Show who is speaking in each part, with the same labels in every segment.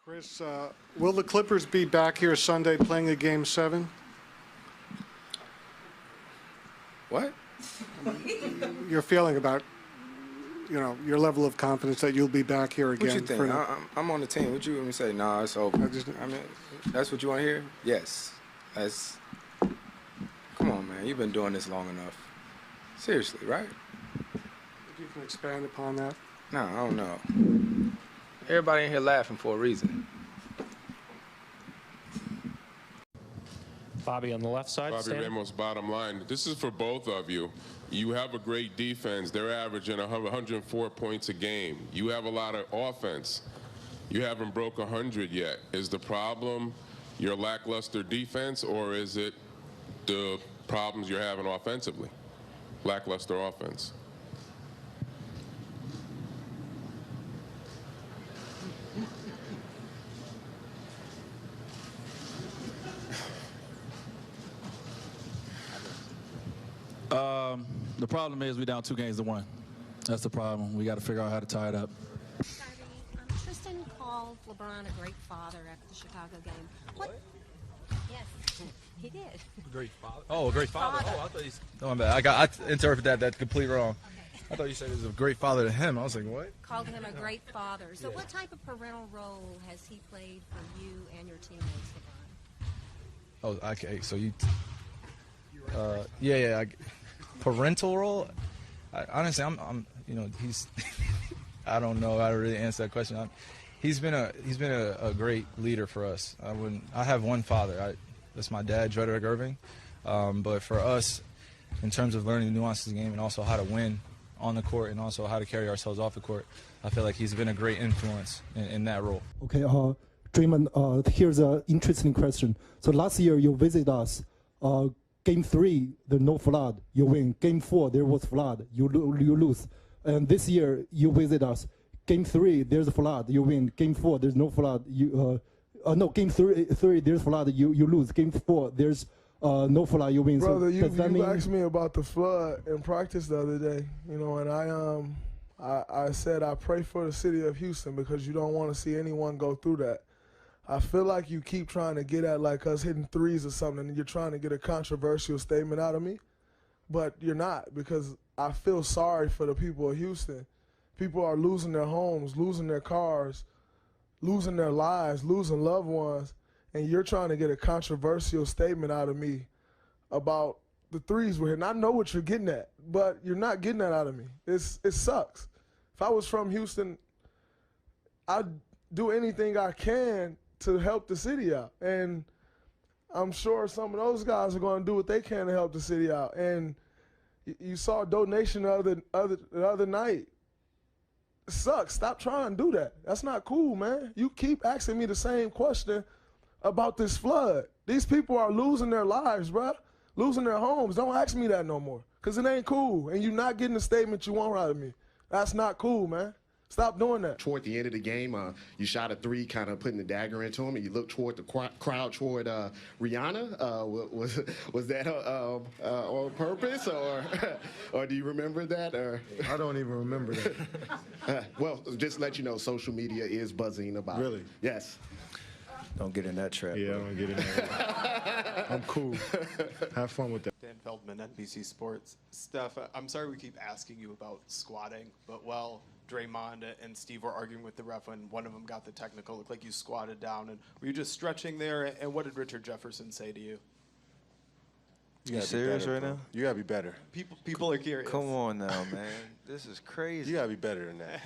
Speaker 1: Chris, will the Clippers be back here Sunday playing a Game 7?
Speaker 2: What?
Speaker 1: Your feeling about, your level of confidence that you'll be back here again.
Speaker 2: What you think? I'm on the team. What you want me to say? Nah, it's over. I mean, that's what you want to hear? Yes. Come on, man. You've been doing this long enough. Seriously, right?
Speaker 1: If you can expand upon that.
Speaker 2: No, I don't know. Everybody in here laughing for a reason.
Speaker 3: Bobby on the left side.
Speaker 4: Bobby Ramos, bottom line. This is for both of you. You have a great defense. They're averaging 104 points a game. You have a lot of offense. You haven't broke 100 yet. Is the problem your lackluster defense, or is it the problems you're having offensively? Lackluster offense.
Speaker 5: The problem is we're down 2-1. That's the problem. We got to figure out how to tie it up.
Speaker 6: Tristan called LeBron a great father after the Chicago game. What? Yes, he did.
Speaker 5: A great father? Oh, a great father.
Speaker 6: Father.
Speaker 5: Oh, I thought he's... Oh, my bad. I interpreted that completely wrong. I thought you said he was a great father to him. I was like, what?
Speaker 6: Called him a great father. So what type of parental role has he played for you and your teammates, LeBron?
Speaker 5: Oh, okay. So you... parental role? Honestly, I'm he's I don't know how to really answer that question. He's been a great leader for us. I have one father. That's my dad, Drederick Irving. But for us, in terms of learning the nuances of the game and also how to win on the court and also how to carry ourselves off the court, I feel like he's been a great influence in that role.
Speaker 7: Okay, Draymond, here's an interesting question. So last year you visited us. Game 3, there's no flood, you win. Game 4, there was flood, you lose. And this year, you visit us. Game 3, there's a flood, you win. Game 4, there's no flood. Game 3, there's flood, you lose. Game 4, there's no flood, you win.
Speaker 8: Brother,
Speaker 7: so
Speaker 8: you asked me about the flood in practice the other day, and I said I pray for the city of Houston because you don't want to see anyone go through that. I feel like you keep trying to get at like us hitting threes or something, and you're trying to get a controversial statement out of me, but you're not, because I feel sorry for the people of Houston. People are losing their homes, losing their cars, losing their lives, losing loved ones, and you're trying to get a controversial statement out of me about the threes we're hitting. I know what you're getting at, but you're not getting that out of me. It sucks. If I was from Houston, I'd do anything I can to help the city out. And I'm sure some of those guys are going to do what they can to help the city out. And you saw a donation the other night. It sucks. Stop trying to do that. That's not cool, man. You keep asking me the same question about this flood. These people are losing their lives, bro. Losing their homes. Don't ask me that no more, because it ain't cool. And you're not getting the statement you want out of me. That's not cool, man. Stop doing that.
Speaker 9: Toward the end of the game, you shot a 3, kind of putting the dagger into him, and you looked toward the crowd toward Rihanna. Was that on purpose, or do you remember that? Or
Speaker 10: I don't even remember that.
Speaker 9: Well, just to let you know, social media is buzzing about it.
Speaker 10: Really?
Speaker 9: Yes.
Speaker 10: Don't get in that trap. Yeah, I don't get in that. I'm cool. Have fun with that.
Speaker 11: Dan Feldman, NBC Sports. Steph, I'm sorry we keep asking you about squatting, but Draymond and Steve were arguing with the ref when one of them got the technical. It looked like you squatted down. And were you just stretching there? And what did Richard Jefferson say to you?
Speaker 10: You serious right now? You gotta be better.
Speaker 11: People are curious.
Speaker 10: Come on now, man. This is crazy. You gotta be better than that.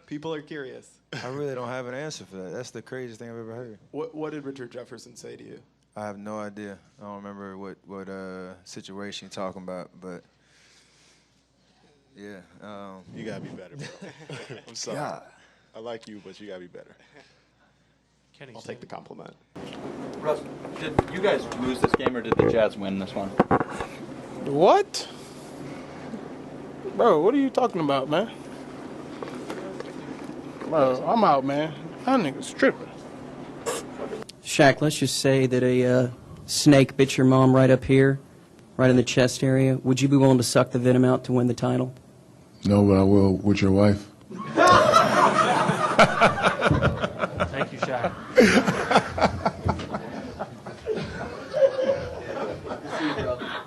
Speaker 11: People are curious.
Speaker 10: I really don't have an answer for that. That's the craziest thing I've ever heard.
Speaker 11: What did Richard Jefferson say to you?
Speaker 10: I have no idea. I don't remember what situation you're talking about, but yeah.
Speaker 12: You gotta be better, bro. I'm sorry. God. I like you, but you gotta be better.
Speaker 11: I'll take the compliment.
Speaker 13: Russ, did you guys lose this game or did the Jazz win this one?
Speaker 14: What? Bro, what are you talking about, man? Bro, I'm out, man. That nigga's tripping.
Speaker 15: Shaq, let's just say that a snake bit your mom right up here, right in the chest area. Would you be willing to suck the venom out to win the title?
Speaker 10: No, but I will with your wife.
Speaker 3: Thank you, Shaq.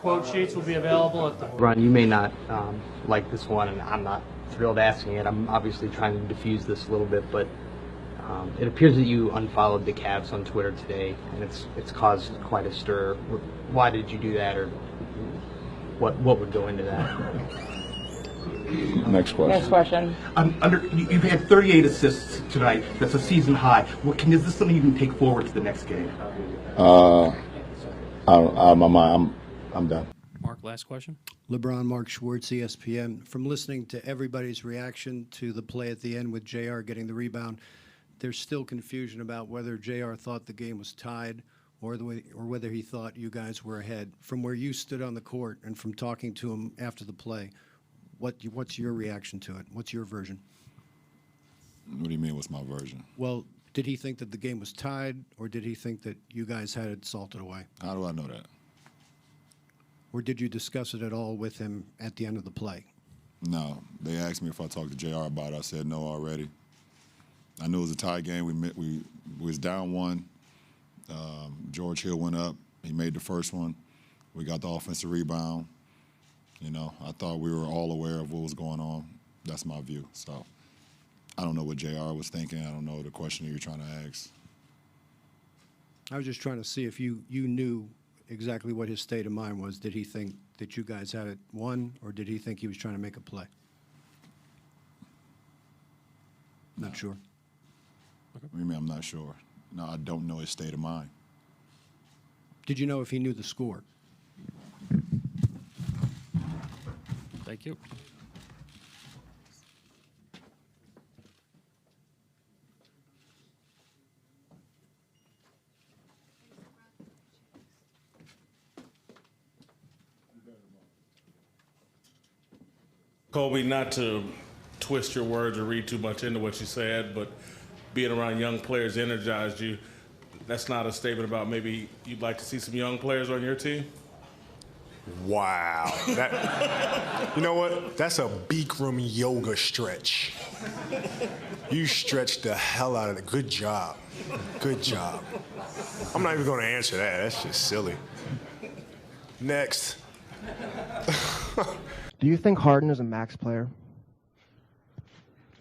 Speaker 3: Quote sheets will be available at the...
Speaker 16: Ron, you may not like this one, and I'm not thrilled asking it. I'm obviously trying to diffuse this a little bit, but it appears that you unfollowed the Cavs on Twitter today, and it's caused quite a stir. Why did you do that, or what would go into that?
Speaker 17: Next question.
Speaker 18: Next question.
Speaker 17: You've had 38 assists tonight. That's a season high. Is this something you can take forward to the next game?
Speaker 10: I'm done.
Speaker 3: Mark, last question.
Speaker 19: LeBron, Mark Schwartz, ESPN. From listening to everybody's reaction to the play at the end with JR getting the rebound, there's still confusion about whether JR thought the game was tied or whether he thought you guys were ahead. From where you stood on the court and from talking to him after the play, what's your reaction to it? What's your version?
Speaker 20: What do you mean, what's my version?
Speaker 19: Well, did he think that the game was tied, or did he think that you guys had it salted away?
Speaker 20: How do I know that?
Speaker 19: Or did you discuss it at all with him at the end of the play?
Speaker 20: No. They asked me if I talked to JR about it. I said no already. I knew it was a tie game. We was down one. George Hill went up. He made the first one. We got the offensive rebound. You know, I thought we were all aware of what was going on. That's my view. So I don't know what JR was thinking. I don't know the question you're trying to ask.
Speaker 19: I was just trying to see if you knew exactly what his state of mind was. Did he think that you guys had it won, or did he think he was trying to make a play? Not sure.
Speaker 20: What do you mean I'm not sure? No, I don't know his state of mind.
Speaker 19: Did you know if he knew the score?
Speaker 3: Thank you.
Speaker 21: Kobe, not to twist your words or read too much into what you said, but being around young players energized you. That's not a statement about maybe you'd like to see some young players on your team?
Speaker 22: Wow. You know what? That's a Bikram yoga stretch. You stretched the hell out of it. Good job. Good job. I'm not even going to answer that. That's just silly. Next.
Speaker 23: Do you think Harden is a max player?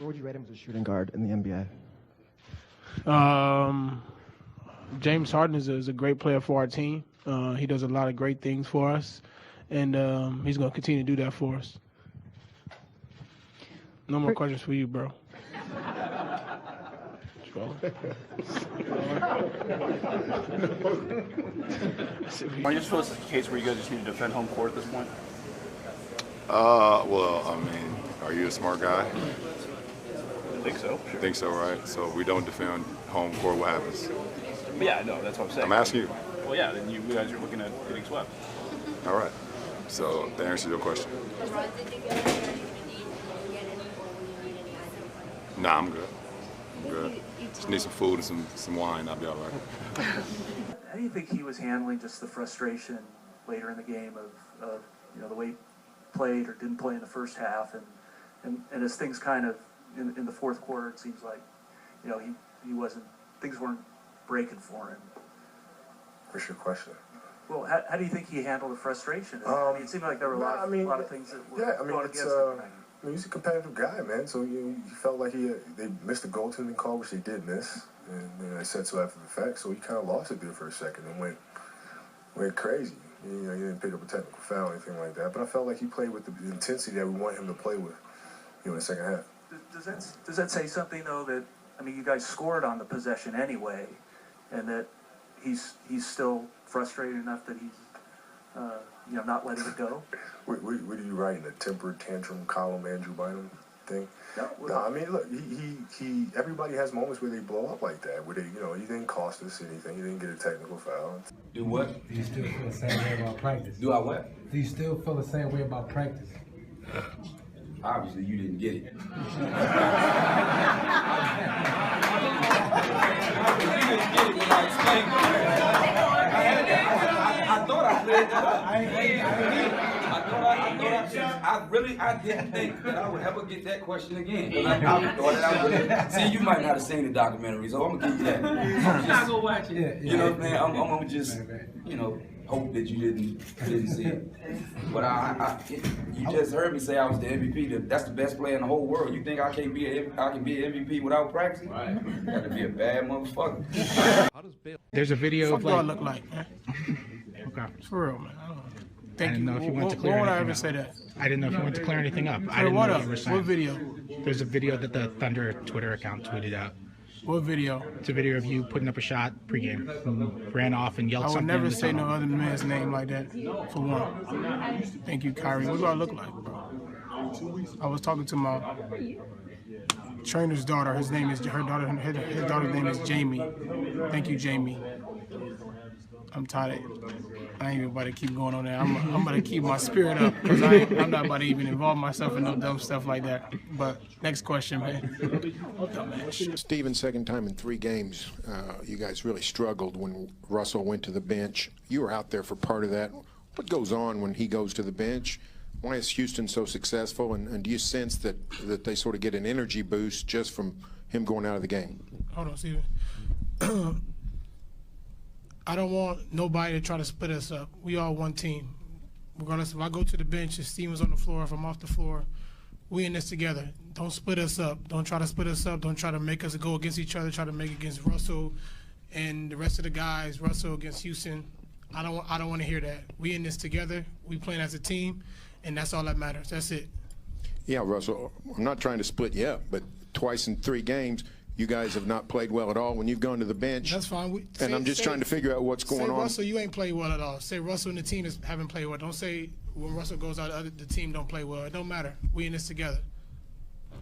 Speaker 23: Or would you rate him as a shooting guard in the NBA?
Speaker 14: James Harden is a great player for our team. He does a lot of great things for us, and he's going to continue to do that for us. No more questions for you, bro.
Speaker 13: Are you supposed to be a case where you guys just need to defend home court at this point?
Speaker 20: Well, I mean, are you a smart guy?
Speaker 13: I think so.
Speaker 20: You think so, right? So if we don't defend home court, what happens?
Speaker 13: Yeah, no, that's what I'm saying.
Speaker 20: I'm asking you.
Speaker 13: Well, yeah, then you guys are looking at getting swept.
Speaker 20: All right. So that answers your question. Nah, I'm good. I'm good. Just need some food and some wine. I'll be all right.
Speaker 24: How do you think he was handling just the frustration later in the game of the way he played or didn't play in the first half, and as things kind of in the fourth quarter, it seems like things weren't breaking for him.
Speaker 22: What's your question?
Speaker 24: Well, how do you think he handled the frustration? It seemed like there were a lot of things that were going against him.
Speaker 22: He's a competitive guy, man. So he felt like they missed a goaltending call, which they did miss, and they said so after the fact. So he kind of lost it there for a second and went crazy. He didn't pick up a technical foul or anything like that. But I felt like he played with the intensity that we want him to play with, in the second half.
Speaker 24: Does that say something though that you guys scored on the possession anyway, and that he's still frustrated enough that he's not letting it go?
Speaker 22: What are you writing? A temper tantrum column, Andrew Bynum thing? No, I mean, look, he everybody has moments where they blow up like that, where they, he didn't cost us anything, he didn't get a technical foul.
Speaker 25: Do what?
Speaker 26: Do you still feel the same way about practice?
Speaker 25: Do I what?
Speaker 26: Do you still feel the same way about practice?
Speaker 25: Obviously, you didn't get it. I thought I said that. I didn't think that I would ever get that question again. I thought that I would. See, you might not have seen the documentary, so I'm gonna give you that. I'm not gonna watch it. You know what I'm saying? I'm gonna just, hope that you didn't see it. But you just heard me say I was the MVP. That's the best player in the whole world. You think I can be an MVP without practicing? Right. You got to be a bad motherfucker.
Speaker 14: There's a video of
Speaker 1: What
Speaker 14: like.
Speaker 1: look like, man?
Speaker 14: Okay.
Speaker 1: For real, man.
Speaker 14: I didn't know if you wanted to clear
Speaker 1: Why would I
Speaker 14: anything
Speaker 1: ever
Speaker 14: up.
Speaker 1: say that?
Speaker 14: I didn't know if you wanted to clear anything up. I
Speaker 1: Clear
Speaker 14: didn't
Speaker 1: what
Speaker 14: know
Speaker 1: up?
Speaker 14: what you were saying.
Speaker 1: What video?
Speaker 14: There's a video that the Thunder Twitter account tweeted out.
Speaker 1: What video?
Speaker 14: It's a video of you putting up a shot pregame. Ran off and yelled
Speaker 1: I would
Speaker 14: something.
Speaker 1: never
Speaker 14: in the
Speaker 1: say no
Speaker 14: tunnel.
Speaker 1: other man's name like that, for one. Thank you, Kyrie. What do I look like, bro? I was talking to my trainer's daughter. His daughter's name is Jamie. Thank you, Jamie. I'm tired of I ain't even about to keep going on there. I'm about to keep my spirit up because I'm not about to even involve myself in no dumb stuff like that. But next question, man.
Speaker 2: Steven's second time in 3 games, you guys really struggled when Russell went to the bench. You were out there for part of that. What goes on when he goes to the bench? Why is Houston so successful? And do you sense that they sort of get an energy boost just from him going out of the game?
Speaker 1: Hold on, Steven. I don't want nobody to try to split us up. We all one team. Regardless if I go to the bench, if Steven's on the floor, if I'm off the floor, we in this together. Don't split us up. Don't try to split us up. Don't try to make us go against each other. Try to make it against Russell and the rest of the guys. Russell against Houston. I don't want to hear that. We in this together. We playing as a team, and that's all that matters. That's it.
Speaker 2: Yeah, Russell, I'm not trying to split you up, but twice in 3 games, you guys have not played well at all when you've gone to the bench.
Speaker 1: That's fine.
Speaker 2: And I'm just trying to figure out what's going on.
Speaker 1: Russell, you ain't played well at all. Say Russell and the team haven't played well. Don't say when Russell goes out, the team don't play well. It don't matter. We in this together.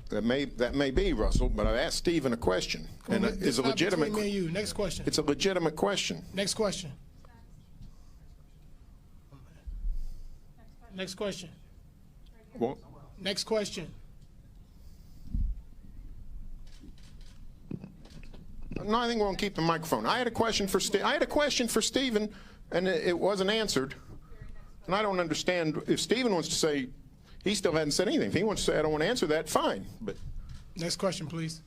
Speaker 2: That may be, Russell, but I've asked Steven a question.
Speaker 1: Well,
Speaker 2: and it's a legitimate
Speaker 1: me and you. Next question.
Speaker 2: It's a legitimate question.
Speaker 1: Next question. Next question.
Speaker 2: Well,
Speaker 1: Next question.
Speaker 2: no, I think we'll keep the microphone. I had a question for Steven, and it wasn't answered. And I don't understand if Steven wants to say he still hadn't said anything. If he wants to say I don't want to answer that, fine. But
Speaker 1: next question, please.